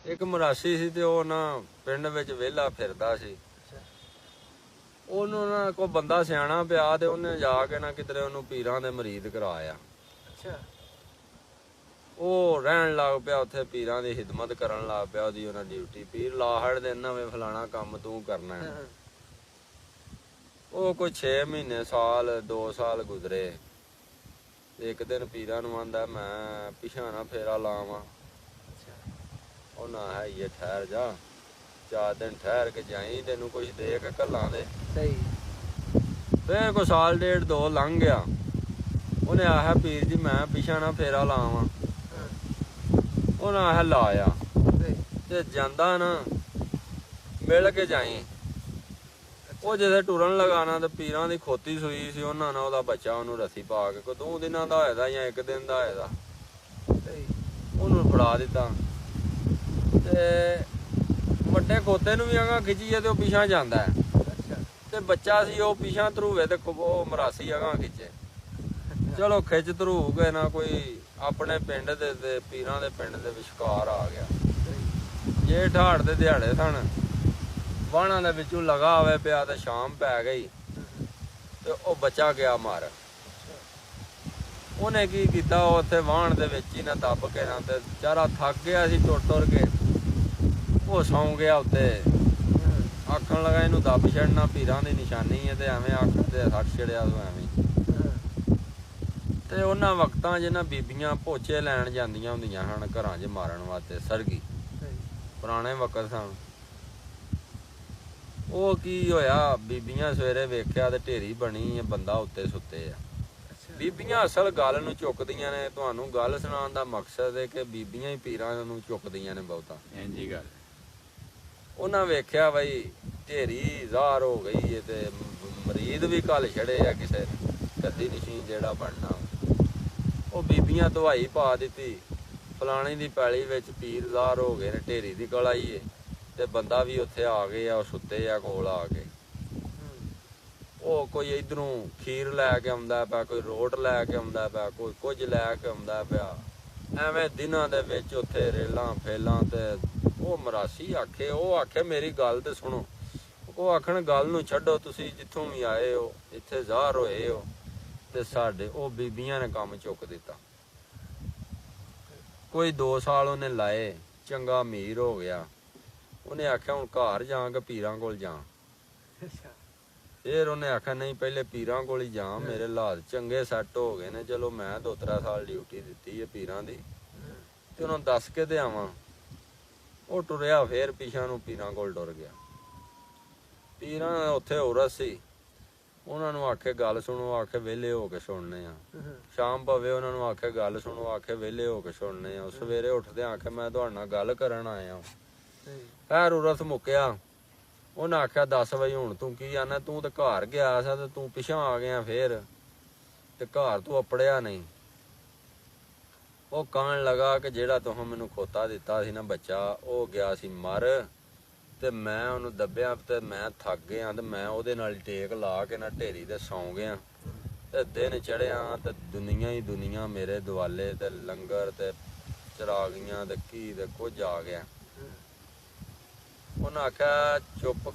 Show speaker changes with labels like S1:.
S1: ਇੱਕ ਮਰਾਸੀ ਸੀ ਤੇ ਉਹ ਨਾ ਪਿੰਡ ਵਿੱਚ ਵਿਹਲਾ ਫਿਰਦਾ ਸੀ। ਉਹਨੂੰ ਨਾ ਕੋਈ ਬੰਦਾ ਸਿਆਣਾ ਪਿਆ ਤੇ ਉਹਨੇ ਜਾ ਕੇ ਨਾ ਕਿਧਰੇ ਉਹਨੂੰ ਪੀਰਾਂ ਦੇ ਮਰੀਦ ਕਰਾਇਆ। ਉਹ ਰਹਿਣ ਲੱਗ ਪਿਆ ਉੱਥੇ, ਪੀਰਾਂ ਦੀ ਖਿਦਮਤ ਕਰਨ ਲੱਗ ਪਿਆ। ਉਹਦੀ ਉਹਨਾਂ ਡਿਊਟੀ, ਪੀਰ ਲਾਹੜ ਦੇ ਨਵੇਂ ਫਲਾਣਾ ਕੰਮ ਤੂੰ ਕਰਨਾ। ਉਹ ਕੋਈ 6 ਮਹੀਨੇ ਸਾਲ 2 ਸਾਲ ਗੁਜ਼ਰੇ। ਇੱਕ ਦਿਨ ਪੀਰਾਂ ਨੂੰ ਆਂਦਾ ਮੈਂ ਪਿਛਾਂ ਨਾ ਫੇਰਾ ਲਾਵਾਂ। ਉਹ ਨਾ ਹੈ ਇਹ ਠਹਿਰ ਜਾ, 4 ਦਿਨ ਠਹਿਰ ਕੇ ਜਾਈ, ਤੈਨੂੰ ਕੁਛ ਦੇ ਕੇ ਘੱਲਾਂ ਦੇ। ਫੇਰ ਕੋਈ ਸਾਲ 1.5 2 ਲੰਘ ਗਿਆ। ਉਹਨੇ ਆਖਿਆ ਪੀਰ ਜੀ ਮੈਂ ਪਿਛਾਂ ਨਾ ਫੇਰਾ ਲਾਵਾਂ। ਉਹਨੇ ਆਖਿਆ ਲਾਇਆ ਤੇ ਜਾਂਦਾ ਨਾ ਮਿਲ ਕੇ ਜਾਈ। ਉਹ ਜਦੋਂ ਟੁਰਨ ਲਗਾਣਾ ਤੇ ਪੀਰਾਂ ਦੀ ਖੋਤੀ ਸੂਈ ਸੀ, ਉਹਨਾਂ ਨੇ ਉਹਦਾ ਬੱਚਾ ਉਹਨੂੰ ਰੱਸੀ ਪਾ ਕੇ ਕੋਈ 2 ਦਿਨਾਂ ਦਾ ਹੋਇਆ ਜਾਂ 1 ਦਿਨ ਦਾ ਹੋਇਆ ਉਹਨੂੰ ਫੜਾ ਦਿੱਤਾ। ਤੇ ਵੱਡੇ ਖੋਤੇ ਨੂੰ ਵੀ ਆਗਾ ਖਿੱਚੀਏ ਤੇ ਉਹ ਪਿਛਾਂ ਜਾਂਦਾ ਤੇ ਬੱਚਾ ਸੀ ਉਹ ਪਿਛਾਂ ਧਰੂਵੇ ਤੇ ਉਹ ਮਰਾਸੀ ਆਗਾ ਖਿੱਚੇ। ਚਲੋ ਖਿੱਚ ਧਰੂ ਕੇ ਨਾ ਕੋਈ ਆਪਣੇ ਪਿੰਡ ਦੇ ਤੇ ਪੀਰਾਂ ਦੇ ਪਿੰਡ ਦੇ ਵਿਚਕਾਰ ਆ ਗਿਆ। ਜੇ ਠਾੜ ਦੇ ਦਿਹਾੜੇ ਸਨ, ਵਾਹਣਾਂ ਦੇ ਵਿੱਚੋਂ ਲਗਾ ਹੋਵੇ ਪਿਆ ਤੇ ਸ਼ਾਮ ਪੈ ਗਈ ਤੇ ਉਹ ਬੱਚਾ ਗਿਆ ਮਰ। ਉਹਨੇ ਕੀ ਕੀਤਾ, ਉੱਥੇ ਵਾਹਣ ਦੇ ਵਿੱਚ ਹੀ ਨਾ ਦੱਬ ਕੇ ਨਾ ਤੇ ਵਿਚਾਰਾ ਥੱਕ ਗਿਆ ਸੀ ਟੁਰ ਕੇ, ਉਹ ਸੌਂ ਗਿਆ ਉੱਤੇ। ਆਖਣ ਲੱਗਾ ਇਹਨੂੰ ਦੱਬ ਛੱਡਣਾ ਪੀਰਾਂ ਦੀ ਨਿਸ਼ਾਨੀ ਹੈ ਤੇ ਐਵੇਂ ਆਖਣ ਤੇ ਸੱਟ ਛੜਿਆ ਤੂੰ ਐਵੇਂ। ਤੇ ਉਹਨਾਂ ਵਕਤਾਂ 'ਚ ਨਾ ਬੀਬੀਆਂ ਪੋਚੇ ਲੈਣ ਜਾਂਦੀਆਂ ਹੁੰਦੀਆਂ ਹਨ ਘਰਾਂ 'ਚ ਮਾਰਨ ਵਾਸਤੇ, ਸਰਗੀ ਪੁਰਾਣੇ ਵਕਤ ਸਨ। ਉਹ ਕੀ ਹੋਇਆ, ਬੀਬੀਆਂ ਸਵੇਰੇ ਵੇਖਿਆ ਤੇ ਢੇਰੀ ਬਣੀ, ਬੰਦਾ ਉੱਤੇ ਸੁੱਤੇ ਆ। ਬੀਬੀਆਂ ਅਸਲ ਗੱਲ ਨੂੰ ਚੁੱਕਦੀਆਂ ਨੇ। ਤੁਹਾਨੂੰ ਗੱਲ ਸੁਣਾਉਣ ਦਾ ਮਕਸਦ ਹੈ ਕਿ ਬੀਬੀਆਂ ਹੀ ਪੀਰਾਂ ਨੂੰ ਚੁੱਕਦੀਆਂ ਨੇ ਬਹੁਤਾ। ਇੰਜੀ ਗੱਲ ਉਹਨਾਂ ਵੇਖਿਆ ਬਈ ਢੇਰੀ ਜ਼ਾਹਰ ਹੋ ਗਈ ਹੈ ਤੇ ਮਰੀਦ ਵੀ ਘੱਲ ਛੜੇ ਆ ਕਿਸੇ ਕੱਦੀ ਨਸ਼ੀਨ ਜਿਹੜਾ ਬਣਨਾ। ਉਹ ਬੀਬੀਆਂ ਦਵਾਈ ਪਾ ਦਿੱਤੀ, ਫਲਾਣੀ ਦੀ ਪੈਲੀ ਵਿੱਚ ਪੀਰ ਜ਼ਾਹਰ ਹੋ ਗਏ ਨੇ, ਢੇਰੀ ਦੀ ਗਲ ਆਈ ਹੈ ਤੇ ਬੰਦਾ ਵੀ ਉੱਥੇ ਆ ਗਏ ਆ, ਉਹ ਸੁੱਤੇ ਆ ਕੋਲ ਆ ਕੇ। ਉਹ ਕੋਈ ਇਧਰੋਂ ਖੀਰ ਲੈ ਕੇ ਆਉਂਦਾ ਪਿਆ, ਕੋਈ ਰੋਟ ਲੈ ਕੇ ਆਉਂਦਾ ਪਿਆ, ਕੋਈ ਕੁਝ ਲੈ ਕੇ ਆਉਂਦਾ ਪਿਆ। ਐਵੇਂ ਦਿਨਾਂ ਦੇ ਵਿੱਚ ਉੱਥੇ ਰੇਲਾਂ ਫੇਲਾਂ। ਤੇ ਉਹ ਮਰਾਸੀ ਆਖੇ, ਉਹ ਆਖੇ ਮੇਰੀ ਗੱਲ ਤੇ ਸੁਣੋ। ਉਹ ਆਖਣ ਗੱਲ ਨੂੰ ਛੱਡੋ, ਤੁਸੀਂ ਜਿੱਥੋਂ ਵੀ ਆਏ ਹੋ ਇੱਥੇ ਜ਼ਾਹਰ ਹੋਏ ਹੋ ਤੇ ਸਾਡੇ ਉਹ ਬੀਬੀਆਂ ਨੇ ਕੰਮ ਚੁੱਕ ਦਿੱਤਾ। ਕੋਈ 2 ਸਾਲ ਉਹਨੇ ਲਾਏ, ਚੰਗਾ ਅਮੀਰ ਹੋ ਗਿਆ। ਉਹਨੇ ਆਖਿਆ ਹੁਣ ਘਰ ਜਾ ਕੇ ਪੀਰਾਂ ਕੋਲ ਜਾ। ਫਿਰ ਉਹਨੇ ਆਖਿਆ ਨਹੀਂ ਪਹਿਲੇ ਪੀਰਾਂ ਕੋਲ ਹੀ ਜਾ, ਮੇਰੇ ਹਾਲਾਤ ਚੰਗੇ ਸੈੱਟ ਹੋ ਗਏ ਨੇ। ਚਲੋ ਮੈਂ 2-3 ਸਾਲ ਡਿਊਟੀ ਦਿੱਤੀ ਹੈ ਪੀਰਾਂ ਦੀ ਤੇ ਉਹਨਾਂ ਨੂੰ ਦੱਸ ਕੇ ਤੇ ਆਵਾਂ। ਉਹ ਟੁਰਿਆ ਫੇਰ ਪਿਛਾਂ ਨੂੰ ਪੀਰਾਂ ਕੋਲ ਟੁਰ ਗਿਆ। ਪੀਰਾਂ ਉੱਥੇ ਔਰਤ ਸੀ, ਉਹਨਾਂ ਨੂੰ ਆਖੇ ਗੱਲ ਸੁਣੋ, ਆਖੇ ਵਿਹਲੇ ਹੋ ਕੇ ਸੁਣਨੇ ਆ। ਸ਼ਾਮ ਪਵੇ ਉਹਨਾਂ ਨੂੰ ਆਖੇ ਗੱਲ ਸੁਣੋ, ਆਖੇ ਵਿਹਲੇ ਹੋ ਕੇ ਸੁਣਨੇ ਆ। ਸਵੇਰੇ ਉੱਠਦੇ ਆਖੇ ਮੈਂ ਤੁਹਾਡੇ ਨਾਲ ਗੱਲ ਕਰਨ ਆਇਆ। ਖੈਰ ਉਰਸ ਮੁੱਕਿਆ। ਉਹਨੇ ਆਖਿਆ ਦੱਸ ਬਈ ਹੁਣ ਤੂੰ ਕੀ ਆਨਾ, ਤੂੰ ਤੇ ਘਰ ਗਿਆ ਸਾ ਤੇ ਤੂੰ ਪਿਛਾਂ ਆ ਗਿਆ ਫੇਰ ਤੇ ਘਰ ਤੂੰ ਅਪੜਿਆ ਨਹੀਂ। ਉਹ ਕਹਿਣ ਲੱਗਾ ਕਿ ਜਿਹੜਾ ਤੁਸੀਂ ਮੈਨੂੰ ਖੋਤਾ ਦਿੱਤਾ ਸੀ ਨਾ ਬੱਚਾ, ਉਹ ਗਿਆ ਸੀ ਮਰ ਤੇ ਮੈਂ ਉਹਨੂੰ ਦੱਬਿਆ ਤੇ ਮੈਂ ਥੱਕ ਗਿਆ ਤੇ ਮੈਂ ਉਹਦੇ ਨਾਲ ਟੇਕ ਲਾ ਕੇ ਨਾ ਢੇਰੀ ਤੇ ਸੌਂ ਗਿਆ ਤੇ ਦਿਨ ਚੜਿਆ ਤੇ ਦੁਨੀਆ ਹੀ ਦੁਨੀਆ ਮੇਰੇ ਦੁਆਲੇ ਤੇ ਲੰਗਰ ਤੇ ਚਰਾਗੀਆਂ ਤੇ ਕੀ ਤੇ ਕੁਝ ਆ ਗਿਆ। ਉਹਨਾਂ ਆਖਿਆ ਚੁੱਪ